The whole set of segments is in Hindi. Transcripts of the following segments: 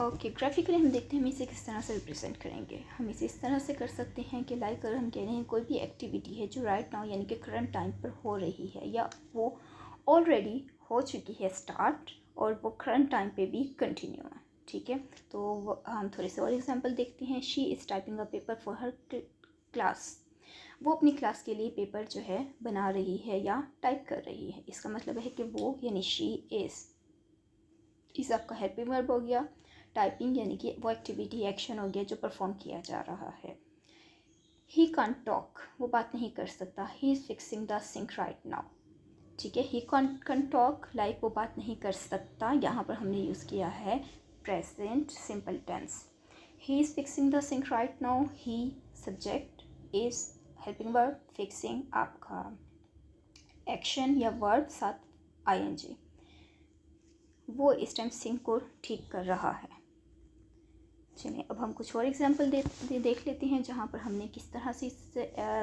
ओके, ग्राफिकली हम देखते हैं हम इसे किस तरह से रिप्रेजेंट करेंगे। हम इसे इस तरह से कर सकते हैं कि लाइक अगर हम कह रहे हैं कोई भी एक्टिविटी है जो राइट नाउ यानी कि करंट टाइम पर हो रही है या वो ऑलरेडी हो चुकी है स्टार्ट और वो करंट टाइम पे भी कंटिन्यू है, ठीक है। तो हम थोड़े से और एग्जांपल देखते हैं। She is typing a paper for her class. वो अपनी क्लास के लिए पेपर जो है बना रही है या टाइप कर रही है। इसका मतलब है कि वो यानी शी इज़ आपका हेल्पिंग वर्ब हो गया। टाइपिंग यानी कि वो एक्टिविटी एक्शन हो गया जो परफॉर्म किया जा रहा है। ही कांट टॉक, वो बात नहीं कर सकता। He is fixing the sink right now, ठीक है। ही कांट टॉक लाइक वो बात नहीं कर सकता, यहाँ पर हमने यूज़ किया है present simple tense. He is fixing the sink right now, he subject, is helping verb, fixing आपका एक्शन या वर्ब साथ आईएनजी। वो इस टाइम सिंक को ठीक कर रहा है। चलिए अब हम कुछ और एग्जांपल देख लेते हैं जहाँ पर हमने किस तरह से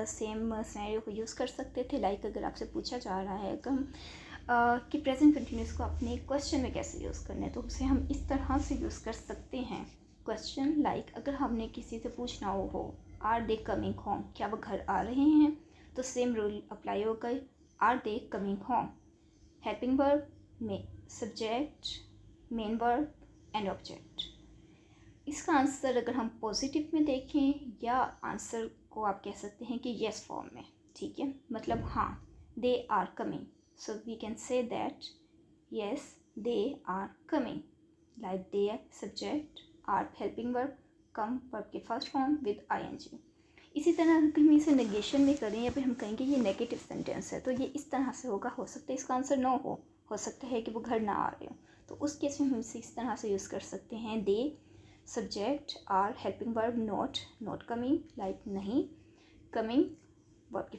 सेम सिनेरियो को यूज़ कर सकते थे। लाइक अगर आपसे पूछा जा रहा है कि प्रेजेंट कंटिन्यूस को अपने क्वेश्चन में कैसे यूज़ करना है, तो उसे हम इस तरह से यूज़ कर सकते हैं। क्वेश्चन लाइक अगर हमने किसी से पूछना हो आर दे कमिंग होम, क्या वो घर आ रहे हैं, तो सेम रूल अप्लाई होगा, are they coming home. Helping verb में subject, main verb and object. इसका आंसर अगर हम पॉजिटिव में देखें या आंसर को आप कह सकते हैं कि येस फॉर्म में, ठीक है। मतलब हाँ, they are coming, so we can say that yes they are coming. Like they subject, are helping verb, come verb के फर्स्ट फॉर्म विद आईएनजी। इसी तरह अगर हम इसे नेगेशन में करें या फिर हम कहेंगे ये नेगेटिव सेंटेंस है, तो ये इस तरह से होगा। हो सकता है इसका आंसर नो हो सकता है कि वो घर ना आ रहे हो, तो उस केस में हम इसे इस तरह से यूज़ कर सकते हैं। They subject, are helping verb, not coming, like नहीं, कमिंग वर्ब की